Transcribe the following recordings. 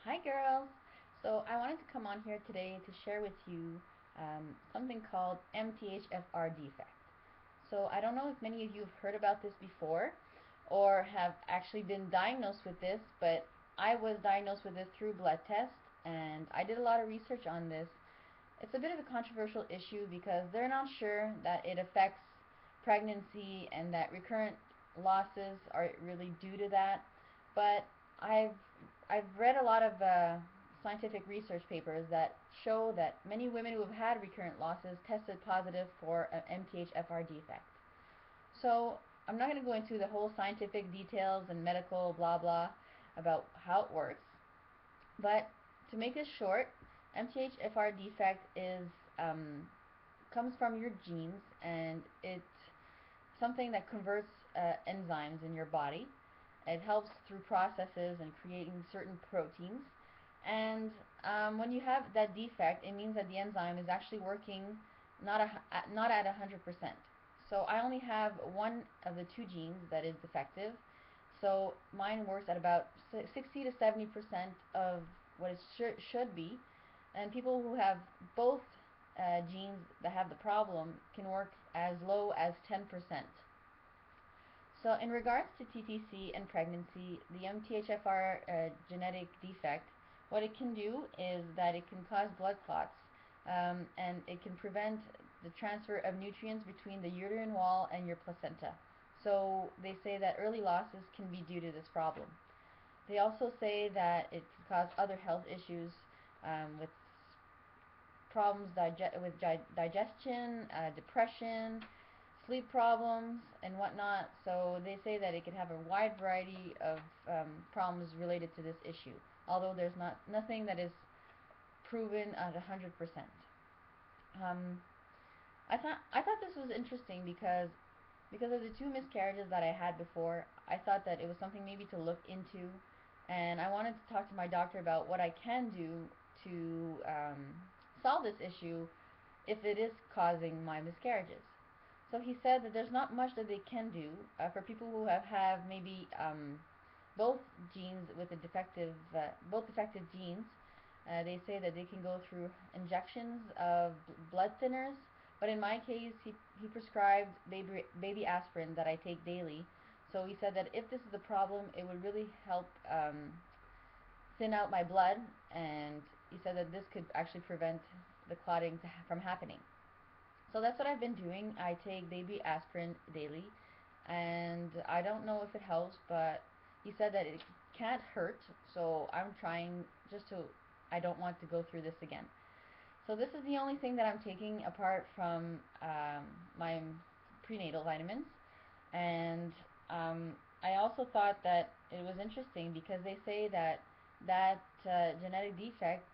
Hi girls! So I wanted to come on here today to share with you something called MTHFR defect. So I don't know if many of you have heard about this before or have actually been diagnosed with this, but I was diagnosed with this through blood test and I did a lot of research on this. It's a bit of a controversial issue because they're not sure that it affects pregnancy and that recurrent losses are really due to that. But I've I've read a lot of scientific research papers that show that many women who have had recurrent losses tested positive for an MTHFR defect. So I'm not going to go into the whole scientific details and medical blah blah about how it works, but to make this short, MTHFR defect is comes from your genes, and it's something that converts enzymes in your body. It helps through processes and creating certain proteins. And when you have that defect, it means that the enzyme is actually working not at 100%. So I only have one of the two genes that is defective. So mine works at about 60 to 70% of what it should be. And people who have both genes that have the problem can work as low as 10%. So in regards to TTC and pregnancy, the MTHFR genetic defect, what it can do is that it can cause blood clots, and it can prevent the transfer of nutrients between the uterine wall and your placenta. So they say that early losses can be due to this problem. They also say that it can cause other health issues, with problems with digestion, depression, sleep problems, and whatnot. So they say that it can have a wide variety of problems related to this issue, although there's nothing that is proven at 100%. Um, I thought this was interesting because of the two miscarriages that I had before. I thought that it was something maybe to look into, and I wanted to talk to my doctor about what I can do to solve this issue if it is causing my miscarriages. So he said that there's not much that they can do for people who have maybe both genes with a both defective genes. They say that they can go through injections of blood thinners, but in my case, he prescribed baby aspirin that I take daily. So he said that if this is the problem, it would really help thin out my blood, and he said that this could actually prevent the clotting from happening. So that's what I've been doing. I take baby aspirin daily, and I don't know if it helps, but he said that it can't hurt, so I'm trying just to, I don't want to go through this again. So this is the only thing that I'm taking apart from my prenatal vitamins, and I also thought that it was interesting because they say that genetic defect,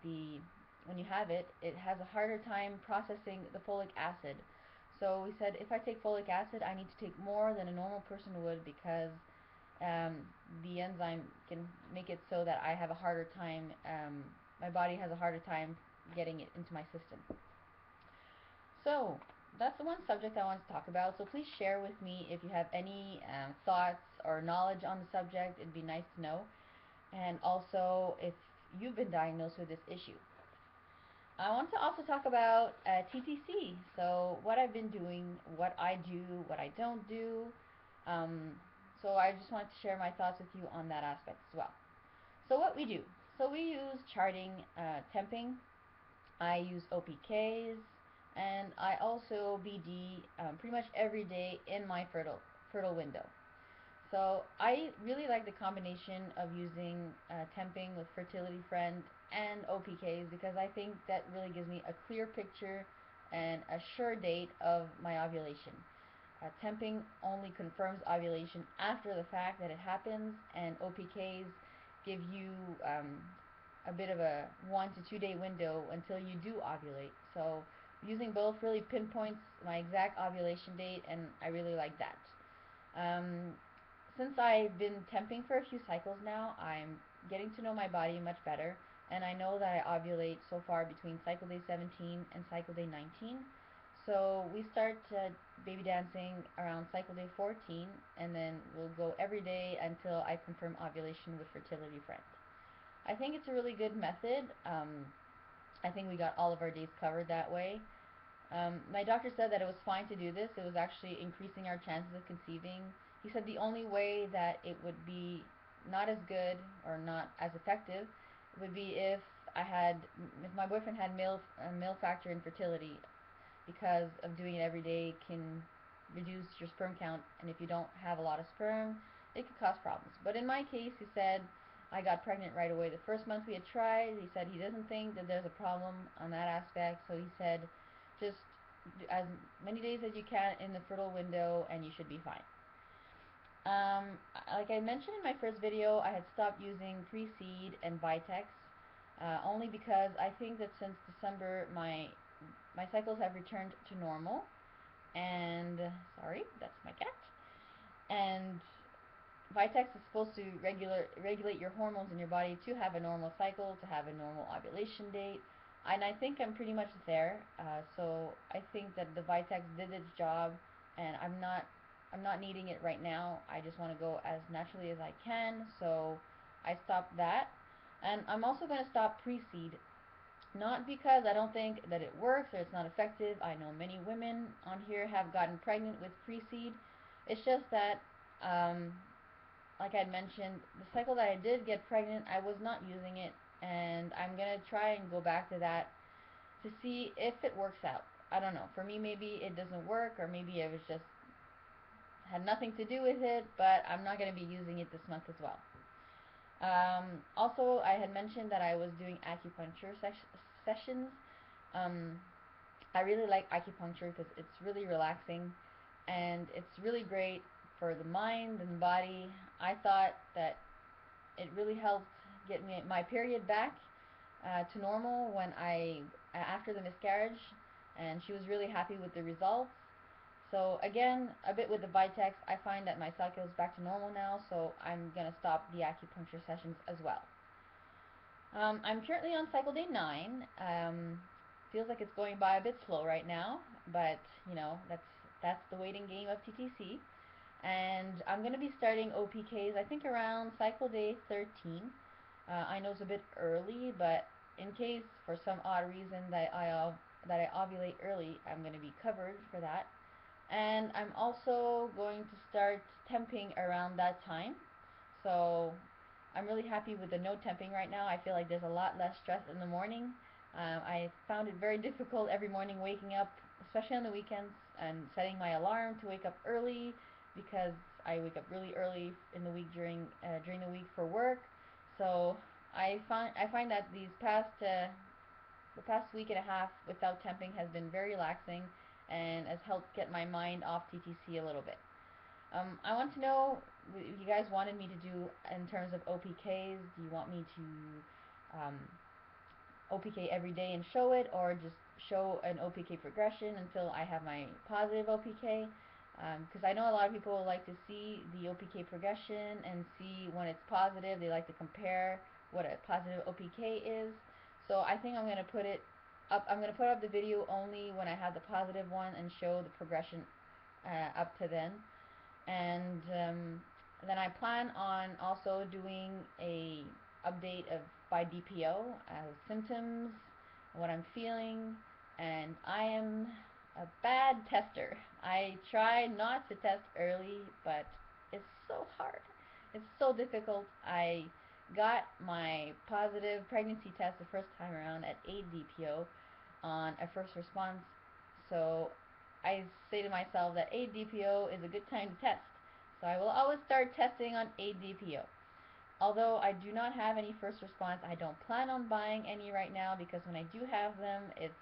when you have it, it has a harder time processing the folic acid. So we said if I take folic acid, I need to take more than a normal person would because um, the enzyme can make it so that I have a harder time, my body has a harder time getting it into my system. So that's the one subject I wanted to talk about. So please share with me if you have any thoughts or knowledge on the subject. It'd be nice to know. And also if you've been diagnosed with this issue. I want to also talk about TTC. So what I've been doing, what I do, what I don't do. Um, so I just wanted to share my thoughts with you on that aspect as well. So what we do. So we use charting, temping. I use OPKs, and I also BD pretty much every day in my fertile window. So I really like the combination of using temping with Fertility Friend and OPKs because I think that really gives me a clear picture and a sure date of my ovulation. Temping only confirms ovulation after the fact that it happens, and OPKs give you a bit of a 1 to 2 day window until you do ovulate. So using both really pinpoints my exact ovulation date, and I really like that. Um, since I've been temping for a few cycles now, I'm getting to know my body much better, and I know that I ovulate so far between cycle day 17 and cycle day 19. So we start baby dancing around cycle day 14, and then we'll go every day until I confirm ovulation with Fertility Friend. I think it's a really good method. I think we got all of our days covered that way. My doctor said that it was fine to do this. It was actually increasing our chances of conceiving. He said the only way that it would be not as good or not as effective would be if my boyfriend had male factor infertility, because of doing it every day can reduce your sperm count, and if you don't have a lot of sperm, it could cause problems. But in my case, he said I got pregnant right away. The first month we had tried, he said he doesn't think that there's a problem on that aspect, so he said just do as many days as you can in the fertile window and you should be fine. Like I mentioned in my first video, I had stopped using Pre-Seed and Vitex, only because I think that since December my cycles have returned to normal, and sorry, that's my cat. And Vitex is supposed to regulate your hormones in your body to have a normal cycle, to have a normal ovulation date, and I think I'm pretty much there. So I think that the Vitex did its job, and I'm not needing it right now. I just want to go as naturally as I can, so I stopped that. And I'm also going to stop Pre-Seed, not because I don't think that it works or it's not effective. I know many women on here have gotten pregnant with Pre-Seed. It's just that, like I mentioned, the cycle that I did get pregnant, I was not using it, and I'm going to try and go back to that to see if it works out. I don't know. For me, maybe it doesn't work, or maybe it was just had nothing to do with it, but I'm not going to be using it this month as well. Also, I had mentioned that I was doing acupuncture sessions. I really like acupuncture because it's really relaxing and it's really great for the mind and the body. I thought that it really helped get my period back to normal after the miscarriage, and she was really happy with the results. So again, a bit with the Vitex, I find that my cycle is back to normal now, so I'm going to stop the acupuncture sessions as well. I'm currently on cycle day 9. Feels like it's going by a bit slow right now, but you know, that's the waiting game of TTC. And I'm going to be starting OPKs, I think around cycle day 13. I know it's a bit early, but in case for some odd reason that I ovulate early, I'm going to be covered for that. And I'm also going to start temping around that time. So I'm really happy with the no temping right now. I feel like there's a lot less stress in the morning. I found it very difficult every morning waking up, especially on the weekends, and setting my alarm to wake up early, because I wake up really early in the week during the week for work. So I find that the past week and a half without temping has been very relaxing and has helped get my mind off TTC a little bit. I want to know what you guys wanted me to do in terms of OPKs. Do you want me to OPK every day and show it, or just show an OPK progression until I have my positive OPK? Because I know a lot of people like to see the OPK progression and see when it's positive. They like to compare what a positive OPK is. So I think I'm going to put it up. I'm going to put up the video only when I have the positive one and show the progression up to then. And then I plan on also doing a update by DPO, symptoms, what I'm feeling, and I am a bad tester. I try not to test early, but it's so hard. It's so difficult. I got my positive pregnancy test the first time around at 8 DPO on a first response, so I say to myself that 8 DPO is a good time to test. So I will always start testing on 8 DPO. Although I do not have any first response, I don't plan on buying any right now, because when I do have them, it's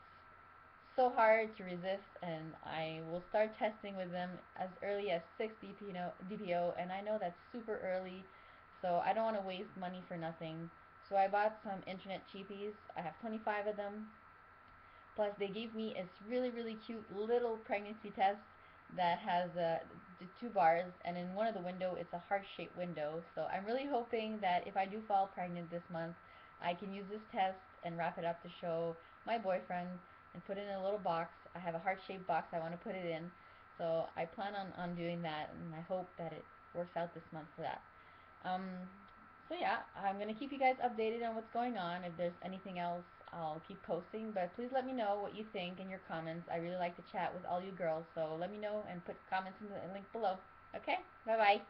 so hard to resist, and I will start testing with them as early as 6 DPO, and I know that's super early, so I don't want to waste money for nothing. So I bought some internet cheapies. I have 25 of them. Plus they gave me this really, really cute little pregnancy test that has the 2 bars, and in one of the window it's a heart-shaped window. So I'm really hoping that if I do fall pregnant this month, I can use this test and wrap it up to show my boyfriend and put it in a little box. I have a heart-shaped box I want to put it in, so I plan on doing that, and I hope that it works out this month for that. So yeah, I'm gonna keep you guys updated on what's going on. If there's anything else, I'll keep posting. But please let me know what you think in your comments. I really like to chat with all you girls, so let me know and put comments in the link below. Okay? Bye bye.